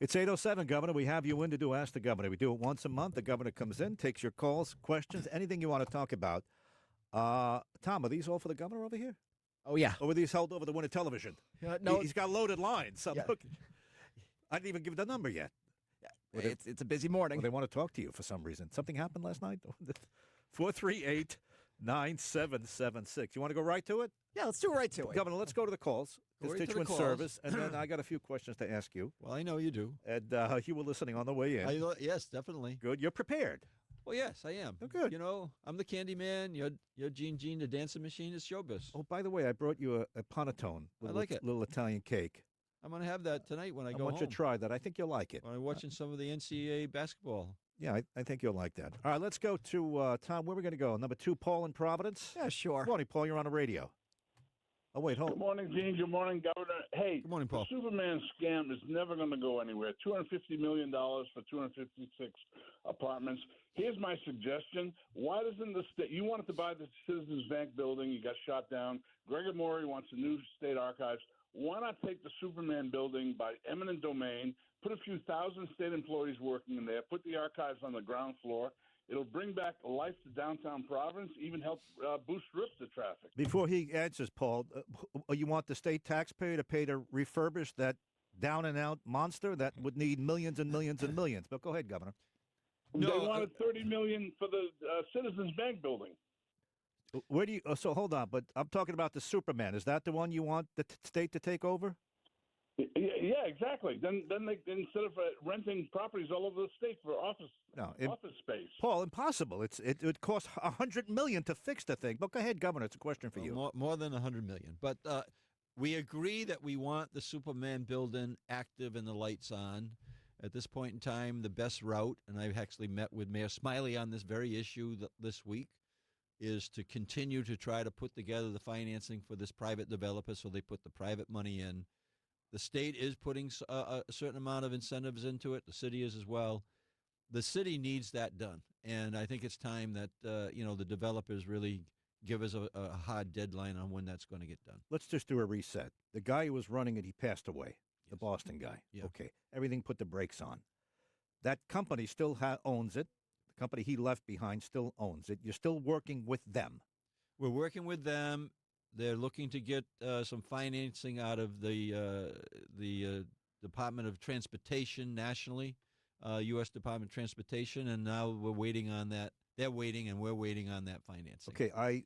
It's 8:07, Governor. We have you in to do Ask the Governor. We do it once a month. The Governor comes in, takes your calls, questions, anything you want to talk about. Tom, are these all for the Governor over here? Oh, yeah. Or were these held over the winter television? No, He's got loaded lines. So Yeah. look, I didn't even give the number yet. it's a busy morning. Well, they want to talk to you for some reason. Something happened last night? 438-9776. You want to go right to it? Yeah, let's do right to it. Governor, let's go to the calls. Go right to the Constituent calls. service. And then I got a few questions to ask you. Well, I know you do. And you were listening on the way in. Yes, definitely. Good. You're prepared. Well, yes, I am. Oh, good. You know, I'm the candy man. You're Gene, the dancing machine. It's showbiz. Oh, by the way, I brought you a panettone. I like it. Little Italian cake. I'm going to have that tonight when I I go want home. you to try that. I think you'll like it. When I'm watching some of the NCAA basketball. Yeah, I think you'll like that. All right, let's go to Tom. Where are we going to go? Number 2, Paul in Providence. Yeah, sure. Good morning, Paul. You're on the radio. Oh, wait, hold Good morning, Gene. Good morning, Governor. Hey, Good morning, Paul. the Superman scam is never going to go anywhere. $250 million for 256 apartments. Here's my suggestion. Why doesn't the state – you wanted to buy the Citizens Bank building. You got shot down. Gregor Maury wants a new state archives. Why not take the Superman building by eminent domain, put a few thousand state employees working in there, put the archives on the ground floor. It'll bring back life to downtown Providence, even help boost Ripster traffic. Before he answers, Paul, you want the state taxpayer to pay to refurbish that down-and-out monster that would need millions and millions and millions? But go ahead, Governor. They wanted $30 million for the Citizens Bank building. Where do you? So hold on, but I'm talking about the Superman. Is that the one you want the state to take over? Yeah, exactly. Then they instead of renting properties all over the state for office space. Paul, impossible. It would cost $100 million to fix the thing. But go ahead, Governor. It's a question for you. More than $100 million. But we agree that we want the Superman building active and the lights on. At this point in time, the best route, and I've actually met with Mayor Smiley on this very issue this week, is to continue to try to put together the financing for this private developer so they put the private money in. The state is putting a certain amount of incentives into it. The city is as well. The city needs that done, and I think it's time that the developers really give us a hard deadline on when that's going to get done. Let's just do a reset. The guy who was running it, he passed away. The Boston guy. Yeah. Okay. Everything put the brakes on. That company still owns it. The company he left behind still owns it. You're still working with them. We're working with them. They're looking to get some financing out of the Department of Transportation nationally, U.S. Department of Transportation, and now we're waiting on that. They're waiting, and we're waiting on that financing. Okay, I'm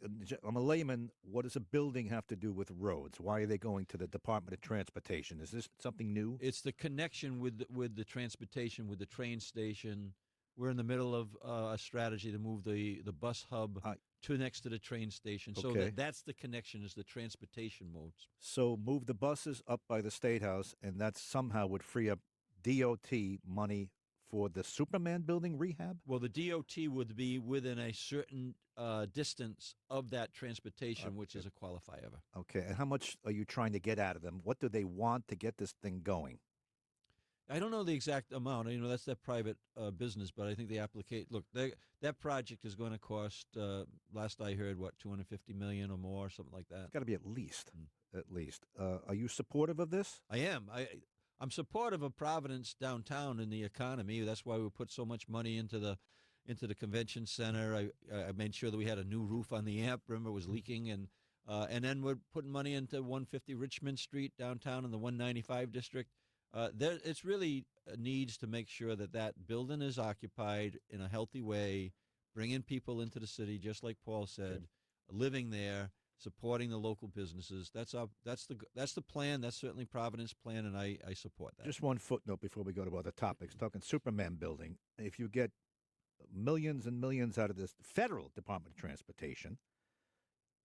a layman. What does a building have to do with roads? Why are they going to the Department of Transportation? Is this something new? It's the connection with the transportation, with the train station. We're in the middle of a strategy to move the bus hub to next to the train station. So Okay. that's the connection, is the transportation modes. So move the buses up by the State House, and that somehow would free up DOT money for the Superman building rehab? Well, the DOT would be within a certain distance of that transportation, which is a qualifier. Okay, and how much are you trying to get out of them? What do they want to get this thing going? I don't know the exact amount. That's their private business, but I think they look, that project is going to cost, last I heard, $250 million or more, something like that. It's got to be at least. At least. Are you supportive of this? I am. I'm supportive of Providence downtown and the economy. That's why we put so much money into the convention center. I made sure that we had a new roof on the amp. Remember, it was leaking, and then we're putting money into 150 Richmond Street downtown in the 195 district. It's really needs to make sure that building is occupied in a healthy way, bringing people into the city, just like Paul said, living there, supporting the local businesses. That's the plan. That's certainly Providence plan, and I support that. Just one footnote before we go to other topics. Talking Superman building, if you get millions and millions out of this federal Department of Transportation,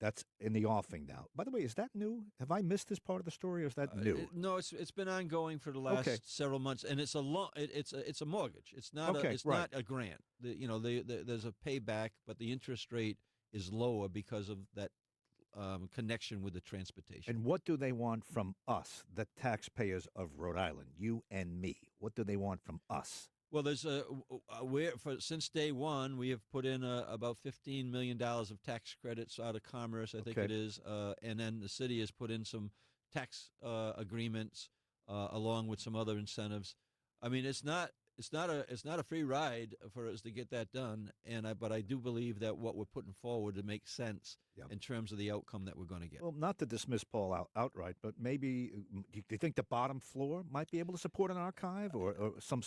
that's in the offing now. By the way, is that new? Have I missed this part of the story, or is that new? No, it's been ongoing for the last several months, and it's a mortgage. It's not not a grant. There's a payback, but the interest rate is lower because of that connection with the transportation. And what do they want from us, the taxpayers of Rhode Island, you and me? What do they want from us? Well, there's since day one, we have put in about $15 million of tax credits out of commerce, I think it is, and then the city has put in some tax agreements along with some other incentives. I mean, it's not a free ride for us to get that done, but I do believe that what we're putting forward to make sense in terms of the outcome that we're going to get. Well, not to dismiss Paul outright, but maybe do you think the bottom floor might be able to support an archive or some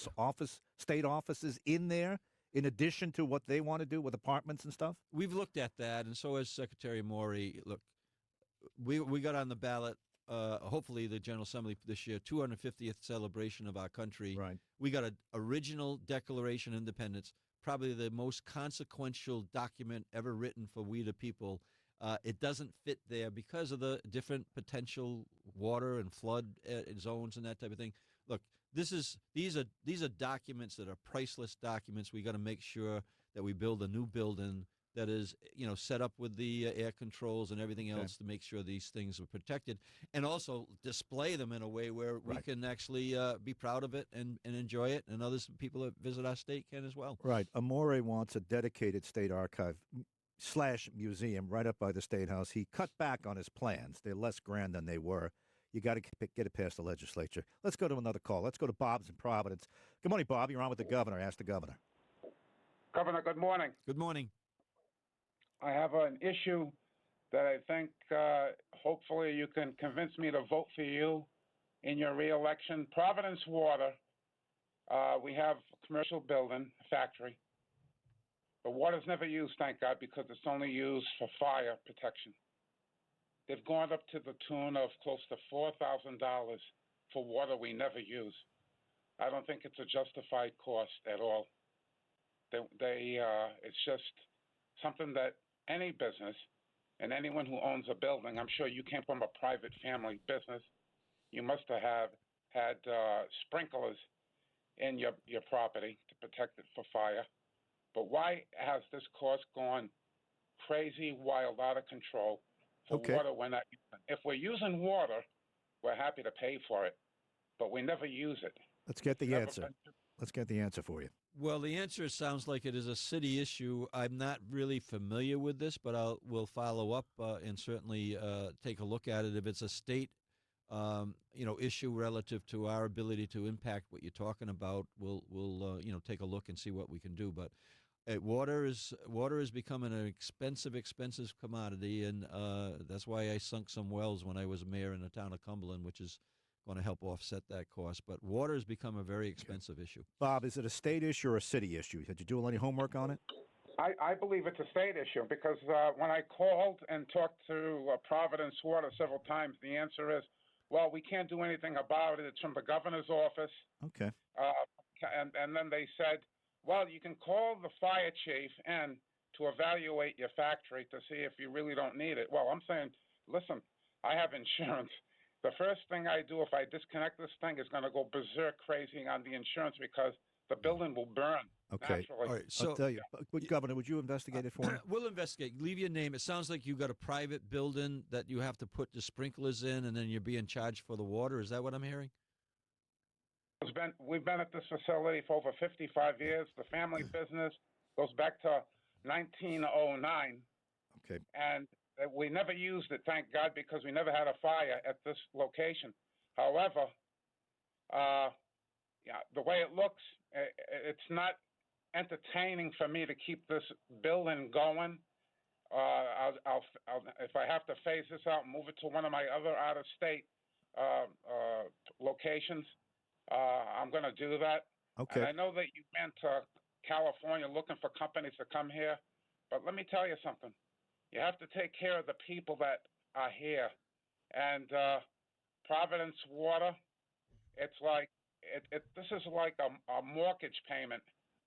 state offices in there, in addition to what they want to do with apartments and stuff? We've looked at that, and so has Secretary Maury. Look, we got on the ballot. Hopefully, the General Assembly this year, 250th celebration of our country. Right. We got an original Declaration of Independence, probably the most consequential document ever written for we the people. It doesn't fit there because of the different potential water and flood zones and that type of thing. Look, these are documents that are priceless documents. We got to make sure that we build a new building that is, set up with the air controls and everything else to make sure these things are protected, and also display them in a way where we can actually be proud of it and enjoy it, and people that visit our state can as well. Right. Amore wants a dedicated state archive / museum right up by the State House. He cut back on his plans. They're less grand than they were. You got to get it past the legislature. Let's go to another call. Let's go to Bob's in Providence. Good morning, Bob. You're on with the governor. Ask the governor. Governor, good morning. Good morning. I have an issue that I think hopefully you can convince me to vote for you in your reelection. Providence Water, we have a commercial building, factory. The water's never used, thank God, because it's only used for fire protection. They've gone up to the tune of close to $4,000 for water we never use. I don't think it's a justified cost at all. It's just something that any business and anyone who owns a building, I'm sure you came from a private family business, you must have had sprinklers in your property to protect it for fire. But why has this cost gone crazy, wild, out of control for water we're not using? If we're using water, we're happy to pay for it, but we never use it. Let's get the answer. Let's get the answer for you. Well, the answer sounds like it is a city issue. I'm not really familiar with this, but we'll follow up and certainly take a look at it. If it's a state, issue relative to our ability to impact what you're talking about, we'll take a look and see what we can do. But water is becoming an expensive commodity, and that's why I sunk some wells when I was mayor in the town of Cumberland, which is going to help offset that cost. But water has become a very expensive issue. Bob, is it a state issue or a city issue? Did you do any homework on it? I believe it's a state issue because when I called and talked to Providence Water several times, the answer is, well, we can't do anything about it. It's from the governor's office. Okay. And then they said, well, you can call the fire chief in to evaluate your factory to see if you really don't need it. Well, I'm saying, listen, I have insurance. The first thing I do if I disconnect this thing is going to go berserk crazy on the insurance because the building will burn. Okay. Naturally. All right. So, I'll tell you. Governor, would you investigate it for me? We'll investigate. Leave your name. It sounds like you got a private building that you have to put the sprinklers in, and then you're being charged for the water. Is that what I'm hearing? We've been at this facility for over 55 years. The family business goes back to 1909. Okay. And we never used it, thank God, because we never had a fire at this location. However, the way it looks, it's not entertaining for me to keep this building going. I'll if I have to phase this out and move it to one of my other out-of-state locations, I'm going to do that. Okay. And I know that you went to California looking for companies to come here, but let me tell you something. You have to take care of the people that are here. And Providence Water, it's like this is like a mortgage payment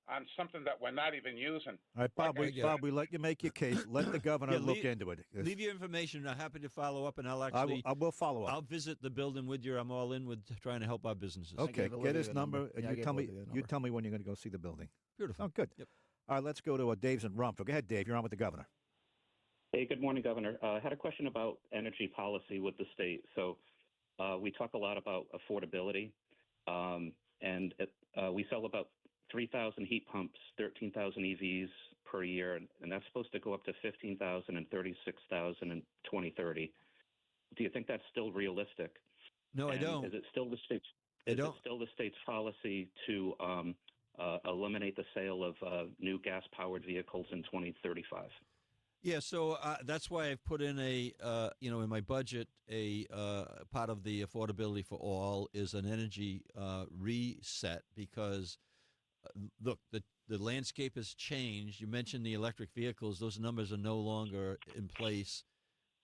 on something that we're not even using. All right, Bob, we let you make your case. Let the governor look into it. Leave your information. I'm happy to follow up, and I'll I will follow up. I'll visit the building with you. I'm all in with trying to help our businesses. Okay, get his number, and you tell me when you're going to go see the building. Beautiful. Oh, good. Yep. All right, let's go to Dave's in Rumfield. Go ahead, Dave. You're on with the governor. Hey, good morning, Governor. I had a question about energy policy with the state. So we talk a lot about affordability, and we sell about 3,000 heat pumps, 13,000 EVs per year, and that's supposed to go up to 15,000 and 36,000 in 2030. Do you think that's still realistic? No, I don't. Is it still the state's Is it still the state's policy to eliminate the sale of new gas-powered vehicles in 2035? Yeah, so that's why I've put in in my budget, a part of the affordability for all is an energy reset because, look, the landscape has changed. You mentioned the electric vehicles; those numbers are no longer in place.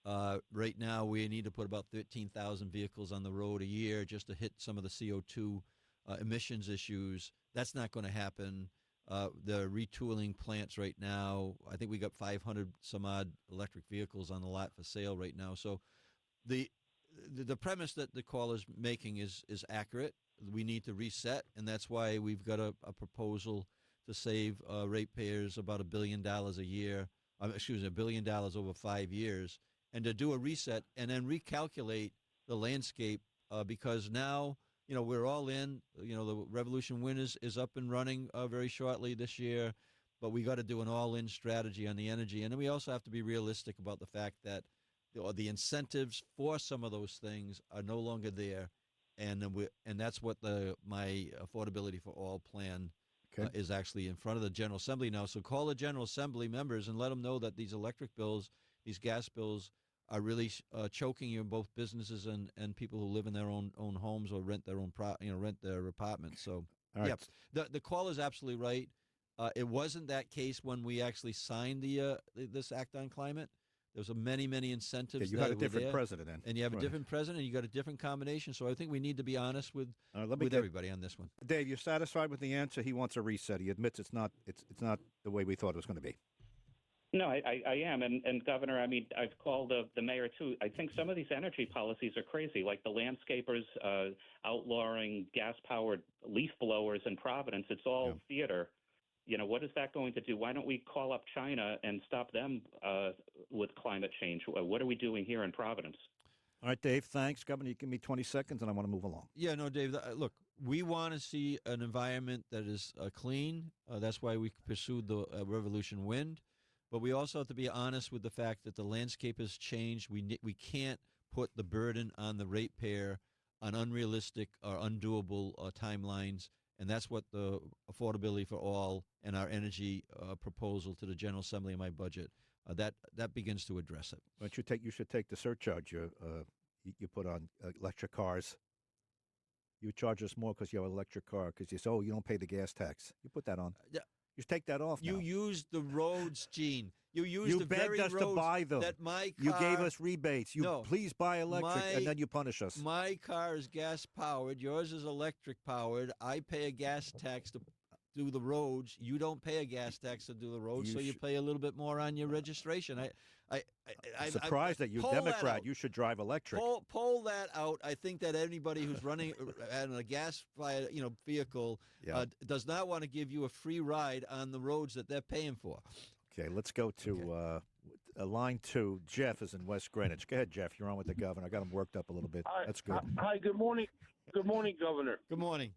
Right now, we need to put about 13,000 vehicles on the road a year just to hit some of the CO2 emissions issues. That's not going to happen. They're retooling plants right now. I think we got 500 some odd electric vehicles on the lot for sale right now. So the premise that the caller's making is accurate. We need to reset, and that's why we've got a proposal to save ratepayers about $1 billion a year. $1 billion over 5 years, and to do a reset and then recalculate the landscape because now, we're all in. The Revolution Wind is up and running very shortly this year, but we got to do an all-in strategy on the energy. And then we also have to be realistic about the fact that the incentives for some of those things are no longer there, and that's what my Affordability for All plan is actually in front of the General Assembly now. So call the General Assembly members and let them know that these electric bills, these gas bills, are really choking you, both businesses and people who live in their own homes or rent their own rent their apartments. So yeah, the call is absolutely right. It wasn't that case when we actually signed this Act on Climate. There was many incentives. You had a different president, and you have a different president. And you got a different combination. So I think we need to be honest with everybody on this one. Dave, you're satisfied with the answer? He wants a reset. He admits it's not the way we thought it was going to be. No, I am. And Governor, I mean, I've called the mayor, too. I think some of these energy policies are crazy, like the landscapers outlawing gas-powered leaf blowers in Providence. It's all theater. What is that going to do? Why don't we call up China and stop them with climate change? What are we doing here in Providence? All right, Dave, thanks. Governor, you give me 20 seconds, and I want to move along. Yeah, no, Dave, look, we want to see an environment that is clean. That's why we pursued the Revolution Wind. But we also have to be honest with the fact that the landscape has changed. We can't put the burden on the ratepayer on unrealistic or undoable timelines, and that's what the Affordability for All and our energy proposal to the General Assembly in my budget that begins to address it. But you should take the surcharge you put on electric cars. You charge us more because you have an electric car because you say, you don't pay the gas tax. You put that on. You take that off. You used the roads, Gene. You begged very us roads to buy them. That my car, you gave us rebates. Please buy electric, and then you punish us. My car is gas powered. Yours is electric powered. I pay a gas tax to do the roads. You don't pay a gas tax to do the roads, so you pay a little bit more on your registration. I'm surprised that you're Democrat. You should drive electric. Poll that out. I think that anybody who's running a gas-fired vehicle does not want to give you a free ride on the roads that they're paying for. Okay, let's go to line 2. Jeff is in West Greenwich. Go ahead, Jeff. You're on with the governor. I got him worked up a little bit. That's good. Hi, good morning. Good morning, Governor. Good morning.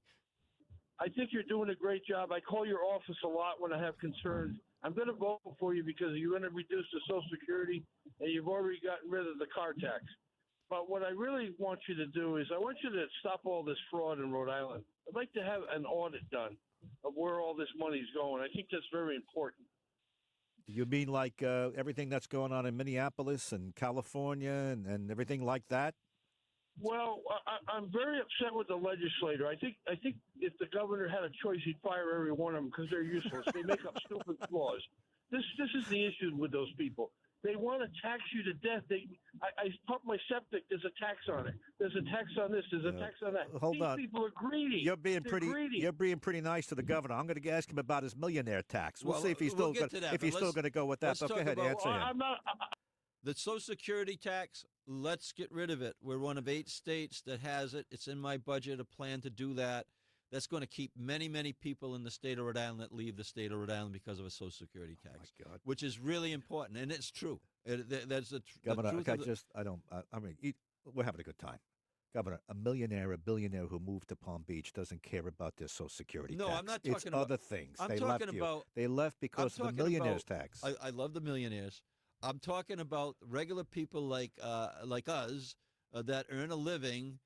I think you're doing a great job. I call your office a lot when I have concerns. I'm going to vote for you because you're going to reduce the Social Security, and you've already gotten rid of the car tax. But what I really want you to do is I want you to stop all this fraud in Rhode Island. I'd like to have an audit done of where all this money's going. I think that's very important. You mean like everything that's going on in Minneapolis and California and everything like that? Well, I'm very upset with the legislator. I think if the governor had a choice, he'd fire every one of them because they're useless. They make up stupid laws. This is the issue with those people. They want to tax you to death. I pump my septic. There's a tax on it. There's a tax on this. There's a tax on that. Hold on. These people are greedy. You're being They're pretty nice to the governor. I'm going to ask him about his millionaire tax. We'll see if he's still going to go with that. But go ahead, answer him. The Social Security tax, let's get rid of it. We're one of 8 states that has it. It's in my budget, a plan to do that. That's going to keep many people in the state of Rhode Island that leave the state of Rhode Island because of a Social Security tax, which is really important, and it's true. That's the Governor, the truth. We're having a good time. Governor, a billionaire who moved to Palm Beach doesn't care about their Social Security tax. No, I'm not talking it's about other things. I'm they talking left you. about. They left because of the millionaires tax. I love the millionaires. I'm talking about regular people like us that earn a living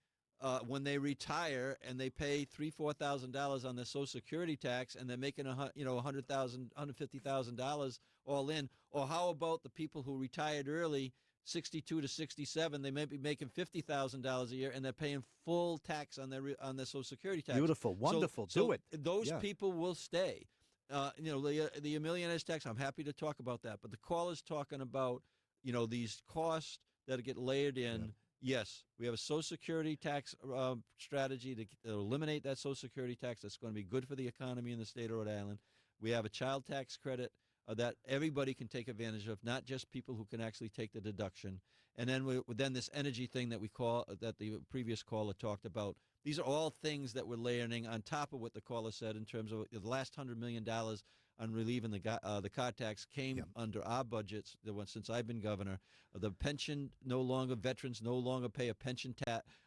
when they retire and they pay $3,000-4,000 on their Social Security tax, and they're making $100,000, $150,000 all in. Or how about the people who retired early, 62 to 67? They may be making $50,000 a year, and they're paying full tax on their Social Security tax. Beautiful, wonderful. So Do it. Those people will stay. The millionaires tax. I'm happy to talk about that. But the caller's talking about these costs that get layered in. Yeah. Yes, we have a Social Security tax strategy to eliminate that Social Security tax. That's going to be good for the economy in the state of Rhode Island. We have a child tax credit that everybody can take advantage of, not just people who can actually take the deduction. And then this energy thing that that the previous caller talked about. These are all things that we're layering on top of what the caller said in terms of the last $100 million on relieving the car tax came under our budgets. Since I've been governor, the pension veterans no longer pay a pension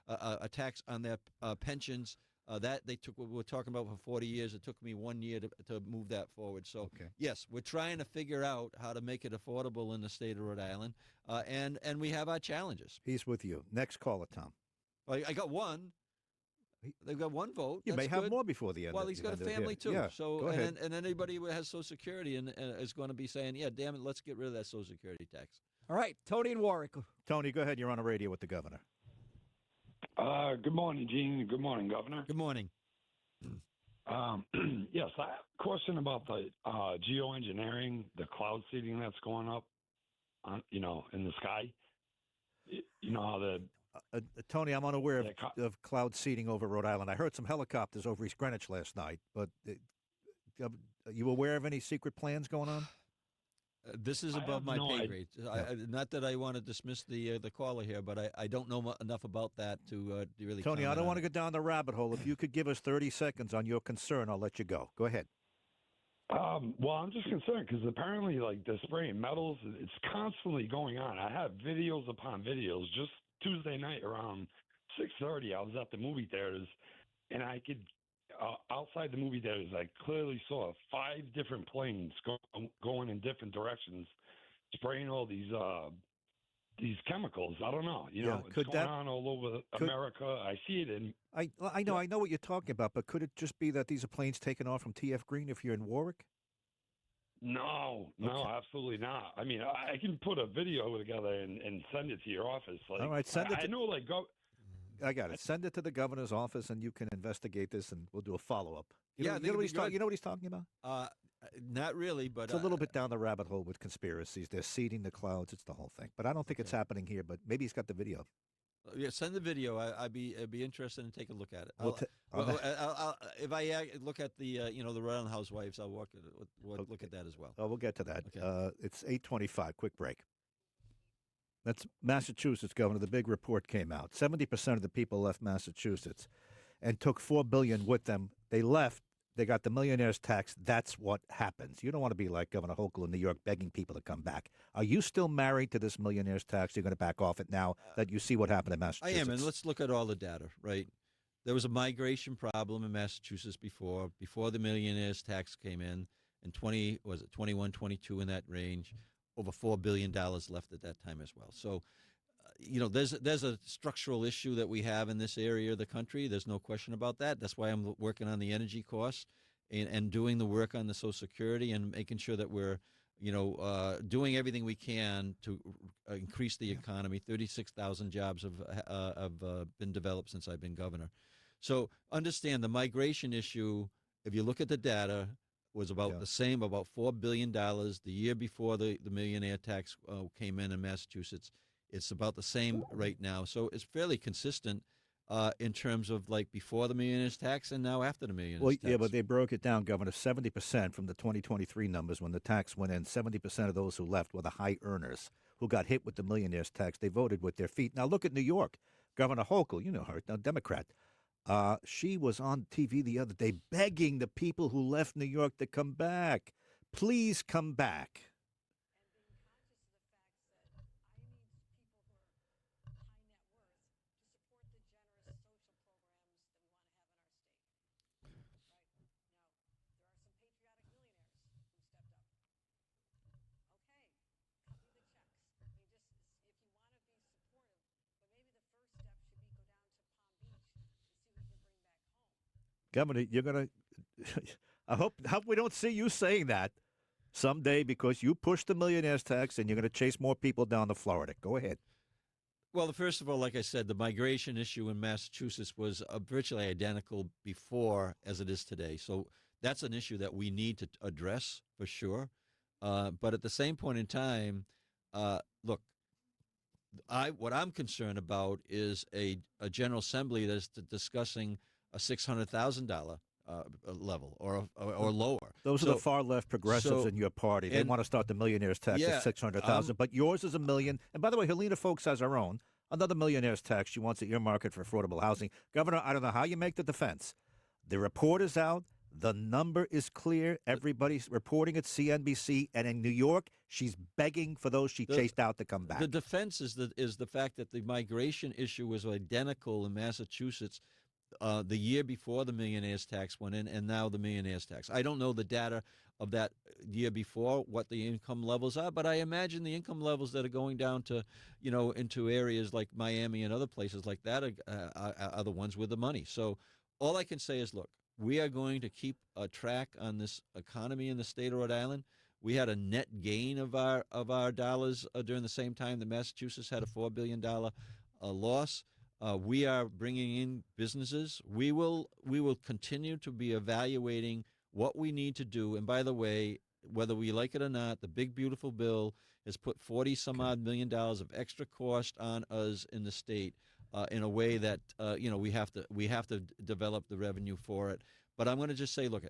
a tax on their pensions. That they took. We're talking about for 40 years. It took me 1 year to move that forward. So yes, we're trying to figure out how to make it affordable in the state of Rhode Island, and we have our challenges. He's with you. Next caller, Tom. I got one. They've got one vote. You may have more before the end. Well, he's got a family too. Yeah, so go ahead. And anybody who has Social Security and is going to be saying, "Yeah, damn it, let's get rid of that Social Security tax." All right, Tony and Warwick. Tony, go ahead. You're on the radio with the governor. Good morning, Gene. Good morning, Governor. Good morning. Yes, I have a question about the geoengineering, the cloud seeding that's going up, in the sky. You know how the Tony, I'm unaware of cloud seeding over Rhode Island. I heard some helicopters over East Greenwich last night, but are you aware of any secret plans going on? This is above my pay grade. Not that I want to dismiss the caller here, but I don't know enough about that to really. Tony, I don't want to go down the rabbit hole. If you could give us 30 seconds on your concern, I'll let you go. Go ahead. Well, I'm just concerned because apparently, the spraying metals, it's constantly going on. I have videos upon videos. Just Tuesday night around 6:30, I was at the movie theaters, and I could. Outside the movie theaters, I clearly saw 5 different planes going in different directions, spraying all these chemicals. I don't know. It's going on all over America. I see it in. I know what you're talking about, but could it just be that these are planes taken off from TF Green if you're in Warwick? No, absolutely not. I mean, I can put a video together and send it to your office. All right, send it. I know, I got it. Send it to the governor's office, and you can investigate this, and we'll do a follow-up. You know what he's talking about? Not really, but it's a little bit down the rabbit hole with conspiracies. They're seeding the clouds. It's the whole thing. But I don't think it's happening here. But maybe he's got the video. Yeah, send the video. I'd be interested in take a look at it. If I look at the the Rhode Island Housewives, I'll look at that as well. Oh, we'll get to that. Okay. It's 8:25. Quick break. That's Massachusetts, Governor. The big report came out. 70% of the people left Massachusetts and took $4 billion with them. They left. They got the millionaires tax. That's what happens. You don't want to be like Governor Hochul in New York begging people to come back. Are you still married to this millionaires tax? You're going to back off it now that you see what happened in Massachusetts? I am, and let's look at all the data, right? There was a migration problem in Massachusetts before the millionaires tax came in 21, 22 in that range. Over $4 billion left at that time as well. So, there's a structural issue that we have in this area of the country. There's no question about that. That's why I'm working on the energy costs and doing the work on the Social Security and making sure that we're, doing everything we can to increase the economy. 36,000 jobs have been developed since I've been governor. So understand the migration issue. If you look at the data, was about the same, about $4 billion the year before the millionaire tax came in Massachusetts. It's about the same right now. So it's fairly consistent in terms of before the millionaires tax and now after the millionaires tax. Yeah, but they broke it down, Governor. 70% from the 2023 numbers when the tax went in, 70% of those who left were the high earners who got hit with the millionaires tax. They voted with their feet. Now look at New York. Governor Hochul, you know her, now Democrat. She was on TV the other day begging the people who left New York to come back. Please come back. Governor, you're going to – I hope we don't see you saying that someday because you pushed the millionaires tax and you're going to chase more people down to Florida. Go ahead. Well, first of all, like I said, the migration issue in Massachusetts was virtually identical before as it is today. So that's an issue that we need to address for sure. But at the same point in time, look, what I'm concerned about is a General Assembly that's discussing a $600,000 level or lower. Those are the far left progressives in your party. They want to start the millionaires tax at $600,000, but yours is $1 million. And by the way, Helena Folks has her own, another millionaires tax. She wants to earmark it for affordable housing. Governor, I don't know how you make the defense. The report is out. The number is clear. Everybody's reporting at CNBC, and in New York, she's begging for those she chased out to come back. The defense is the fact that the migration issue was identical in Massachusetts the year before the millionaires tax went in, and now the millionaires tax. I don't know the data of that year before, what the income levels are, but I imagine the income levels that are going down to, into areas like Miami and other places like that are the ones with the money. So all I can say is, look, we are going to keep a track on this economy in the state of Rhode Island. We had a net gain of our dollars during the same time that Massachusetts had a $4 billion loss. We are bringing in businesses. We will continue to be evaluating what we need to do. And by the way, whether we like it or not, the big beautiful bill has put $40-some-odd million of extra cost on us in the state in a way that we have to develop the revenue for it. But I'm going to just say, look,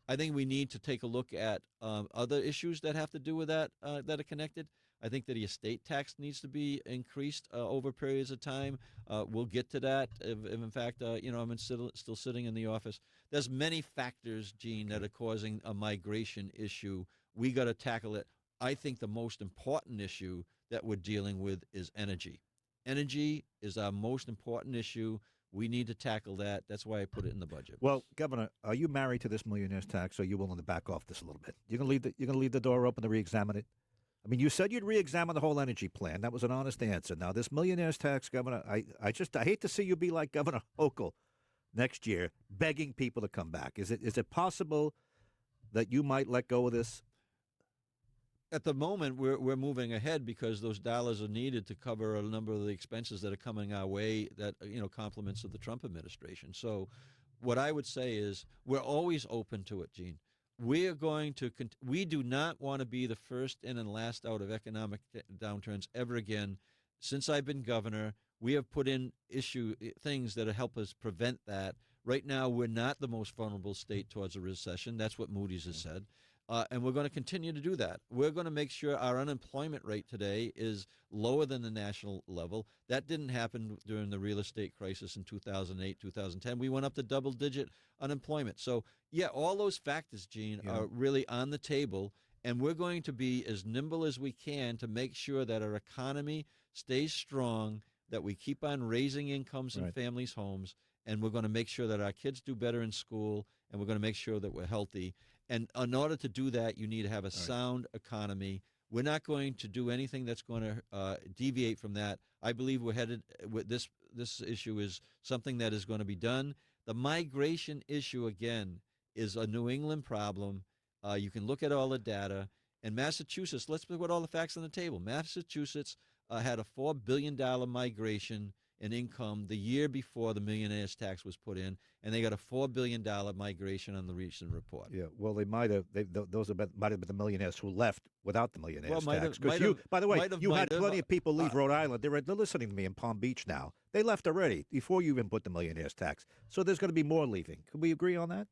I think we need to take a look at other issues that have to do with that that are connected. I think that the estate tax needs to be increased over periods of time. We'll get to that. If in fact, I'm still sitting in the office. There's many factors, Gene, that are causing a migration issue. We got to tackle it. I think the most important issue that we're dealing with is energy. Energy is our most important issue. We need to tackle that. That's why I put it in the budget. Well, Governor, are you married to this millionaires tax, or are you willing to back off this a little bit? You're going to leave the door open to re-examine it? I mean, you said you'd re-examine the whole energy plan. That was an honest answer. Now, this millionaires tax, Governor, I hate to see you be like Governor Hochul next year, begging people to come back. Is it possible that you might let go of this? At the moment, we're moving ahead because those dollars are needed to cover a number of the expenses that are coming our way that, compliments of the Trump administration. So what I would say is we're always open to it, Gene. We do not want to be the first in and last out of economic downturns ever again. Since I've been governor, we have put in things that help us prevent that. Right now, we're not the most vulnerable state towards a recession. That's what Moody's has said. And we're going to continue to do that. We're going to make sure our unemployment rate today is lower than the national level. That didn't happen during the real estate crisis in 2008, 2010. We went up to double-digit unemployment. So, yeah, all those factors, Gene, are really on the table, and we're going to be as nimble as we can to make sure that our economy stays strong, that we keep on raising incomes in families' homes, and we're going to make sure that our kids do better in school, and we're going to make sure that we're healthy. And in order to do that, you need to have a sound economy. We're not going to do anything that's going to deviate from that. I believe we're headed with this issue is something that is going to be done. The migration issue, again, is a New England problem. You can look at all the data. And Massachusetts, let's put all the facts on the table. Massachusetts had a $4 billion migration in income the year before the millionaires tax was put in, and they got a $4 billion migration on the recent report. Yeah, well, might have been the millionaires who left without the millionaires tax. By the way, you had plenty of people leave Rhode Island. They're listening to me in Palm Beach now. They left already before you even put the millionaires tax. So there's going to be more leaving. Can we agree on that?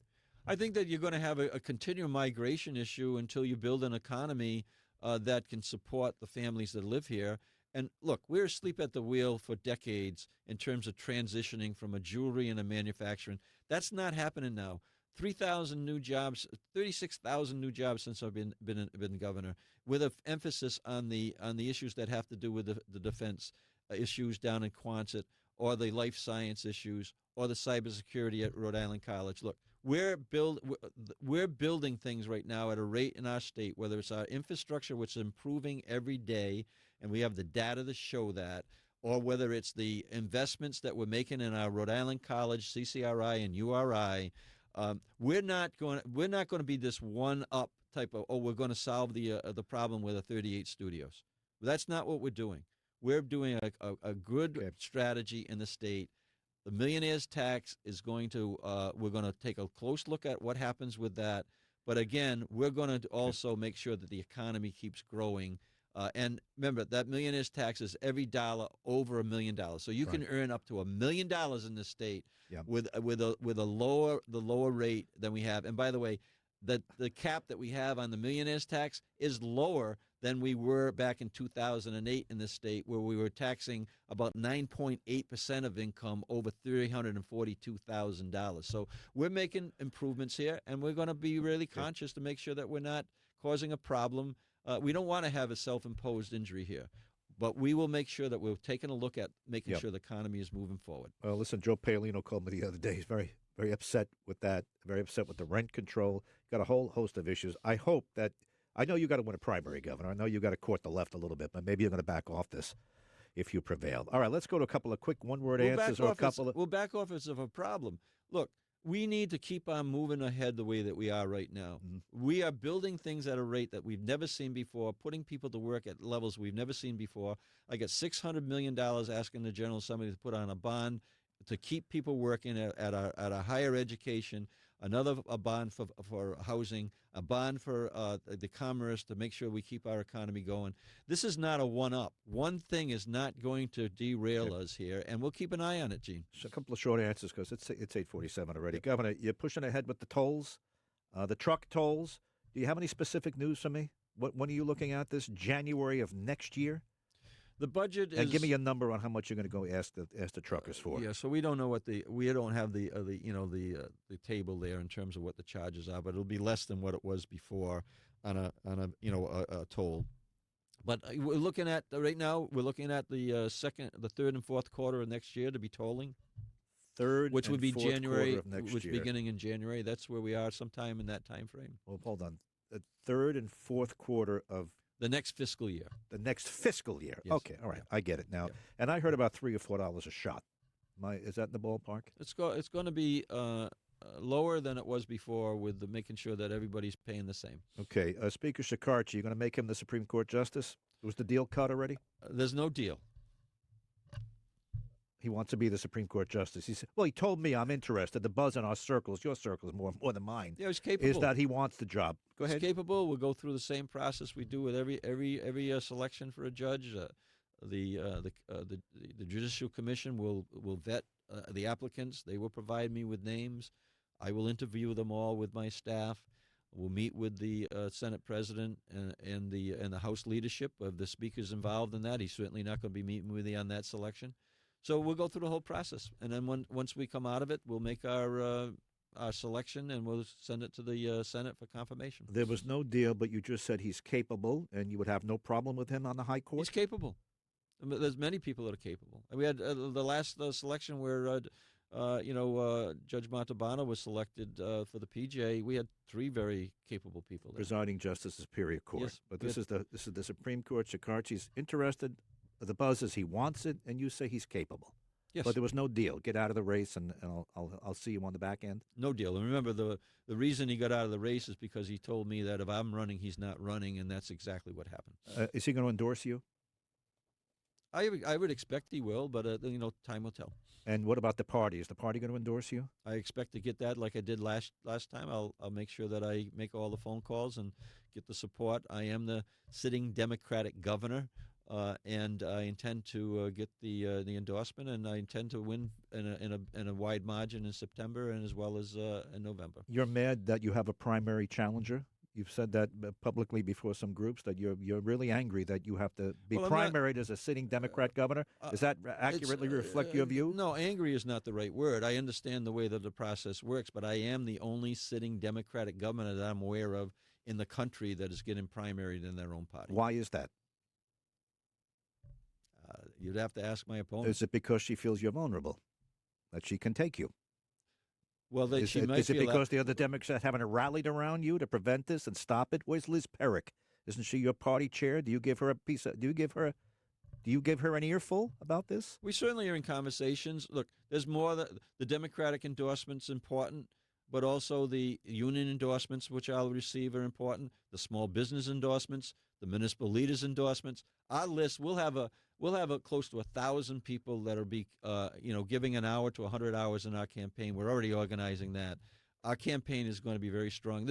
I think that you're going to have a continual migration issue until you build an economy that can support the families that live here. And look, we're asleep at the wheel for decades in terms of transitioning from a jewelry and a manufacturing. That's not happening now. 3,000 new jobs, 36,000 new jobs since I've been governor, with an emphasis on the issues that have to do with the defense issues down in Quonset, or the life science issues, or the cybersecurity at Rhode Island College. Look, we're building things right now at a rate in our state, whether it's our infrastructure, which is improving every day, and we have the data to show that, or whether it's the investments that we're making in our Rhode Island College, CCRI, and URI. We're not going to be this one-up type of, we're going to solve the problem with the 38 studios. That's not what we're doing. We're doing a good strategy in the state. The millionaires tax is going to, we're going to take a close look at what happens with that. But again, we're going to also make sure that the economy keeps growing. And remember, that millionaires tax is every dollar over $1 million. So you can earn up to $1 million in this state with a lower rate than we have. And by the way, the cap that we have on the millionaires tax is lower than we were back in 2008 in this state, where we were taxing about 9.8% of income over $342,000. So we're making improvements here, and we're going to be really conscious to make sure that we're not causing a problem. We don't want to have a self-imposed injury here, but we will make sure that we're taking a look at making sure the economy is moving forward. Well, listen, Joe Paolino called me the other day. He's very, very upset with that, very upset with the rent control. Got a whole host of issues. I hope that I know you got to win a primary, Governor. I know you got to court the left a little bit, but maybe you're going to back off this if you prevail. All right, let's go to a couple of quick one-word answers or a couple of. We'll back off as of a problem. Look, we need to keep on moving ahead the way that we are right now. Mm-hmm. We are building things at a rate that we've never seen before, putting people to work at levels we've never seen before. I got $600 million asking the General Assembly to put on a bond to keep people working at a higher education, a bond for housing, a bond for the commerce to make sure we keep our economy going. This is not a one-up. One thing is not going to derail us here, and we'll keep an eye on it, Gene. So a couple of short answers because it's 8:47 already. Governor, you're pushing ahead with the tolls, the truck tolls. Do you have any specific news for me? When are you looking at this? January of next year? The budget is. And give me a number on how much you're going to go ask the truckers for. Yeah, so we don't know we don't have the table there in terms of what the charges are, but it'll be less than what it was before on a toll. But we're looking at right now. We're looking at the third, and fourth quarter of next year to be tolling. Which would be January, of next which year. Beginning in January. That's where we are, sometime in that time frame. Well, hold on. The third and fourth quarter of. The next fiscal year. The next fiscal year. Yes. Okay, all right, I get it now. And I heard about $3 or $4 a shot. Is that in the ballpark? It's going to be lower than it was before, with making sure that everybody's paying the same. Okay, Speaker Shekarchi, you going to make him the Supreme Court justice? Was the deal cut already? There's no deal. He wants to be the Supreme Court justice. He said, "Well, he told me I'm interested. The buzz in our circles, your circles more than mine. Yeah, he's capable. Is that he wants the job? Go ahead. He's capable. We'll go through the same process we do with every selection for a judge. The Judicial Commission will vet the applicants. They will provide me with names. I will interview them all with my staff. We'll meet with the Senate President and the House leadership of the speakers involved in that. He's certainly not going to be meeting with me on that selection. So we'll go through the whole process, and then once we come out of it, we'll make our selection, and we'll send it to the Senate for confirmation. There was no deal, but you just said he's capable, and you would have no problem with him on the high court? He's capable. There's many people that are capable. We had the last selection where Judge Montalbano was selected for the PJ. We had 3 very capable people there. Presiding Justice of Superior Court. Yes, but this is the Supreme Court. Shekarchi's interested. The buzz is he wants it, and you say he's capable. Yes. But there was no deal. Get out of the race, and I'll see you on the back end. No deal. And remember, the reason he got out of the race is because he told me that if I'm running, he's not running, and that's exactly what happened. Is he going to endorse you? I would expect he will, but time will tell. And what about the party? Is the party going to endorse you? I expect to get that like I did last time. I'll make sure that I make all the phone calls and get the support. I am the sitting Democratic governor. And I intend to get the endorsement, and I intend to win in a wide margin in September and as well as in November. You're mad that you have a primary challenger? You've said that publicly before some groups, that you're really angry that you have to be primaried as a sitting Democrat governor. Does that accurately reflect your view? No, angry is not the right word. I understand the way that the process works, but I am the only sitting Democratic governor that I'm aware of in the country that is getting primaried in their own party. Why is that? You'd have to ask my opponent. Is it because she feels you're vulnerable, that she can take you? Well, is it because the other Democrats haven't rallied around you to prevent this and stop it? Where's Liz Perrick? Isn't she your party chair? Do you give her an earful about this? We certainly are in conversations. Look, there's more that the Democratic endorsement's important. but also the union endorsements, which I'll receive, are important. The small business endorsements, the municipal leaders endorsements. Our list, we'll have close to 1,000 people that will be, giving an hour to 100 hours in our campaign. We're already organizing that. Our campaign is going to be very strong.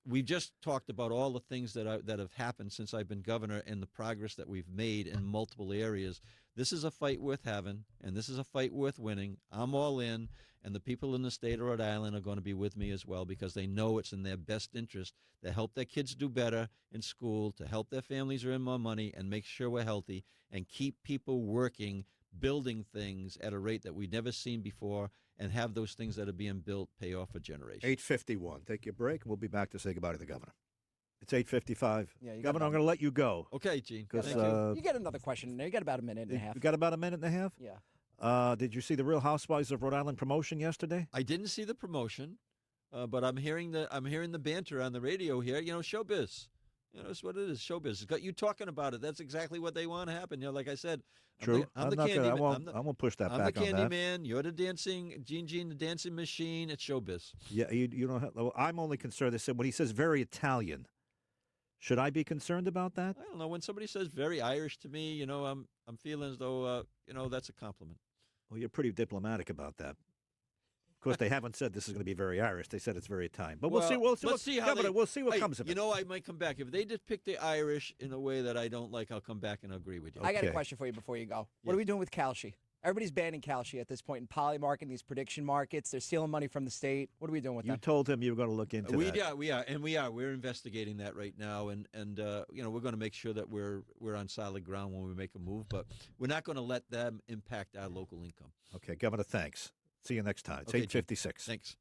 We've just talked about all the things that have happened since I've been governor and the progress that we've made in multiple areas. This is a fight worth having, and this is a fight worth winning. I'm all in, and the people in the state of Rhode Island are going to be with me as well because they know it's in their best interest to help their kids do better in school, to help their families earn more money, and make sure we're healthy and keep people working, building things at a rate that we've never seen before, and have those things that are being built pay off for generations. 8:51. Take your break, and we'll be back to say goodbye to the governor. It's 8:55. Yeah, Governor, I'm going to let you go. Okay, Gene. Because you get another question in there. You got about a minute and a half. You got about a minute and a half? Yeah. Did you see the Real Housewives of Rhode Island promotion yesterday? I didn't see the promotion, but I'm hearing the banter on the radio here. Showbiz. That's what it is. Showbiz. It's got you talking about it. That's exactly what they want to happen. Like I said, True. I'm the not candy gonna, I won't push that I'm back the on candy that. man. You're the dancing Gene, the dancing machine. It's showbiz. Yeah, you don't have, well, I'm only concerned. They said when he says very Italian, should I be concerned about that? I don't know. When somebody says very Irish to me, I'm feeling as though that's a compliment. Well, you're pretty diplomatic about that. Of course, they haven't said this is going to be very Irish. They said it's very Italian. But we'll see. Let's see how Governor, we'll see what comes of it. I might come back. If they depict the Irish in a way that I don't like, I'll come back and agree with you. I got a question for you before you go. What are we doing with Calci? Everybody's banning Calci at this point in Polymarket, these prediction markets. They're stealing money from the state. What are we doing with that? You told him you were going to look into that. Yeah, we are. We're investigating that right now, and we're going to make sure that we're on solid ground when we make a move. But we're not going to let them impact our local income. Okay, Governor, thanks. See you next time. It's Okay, 8:56. Thanks.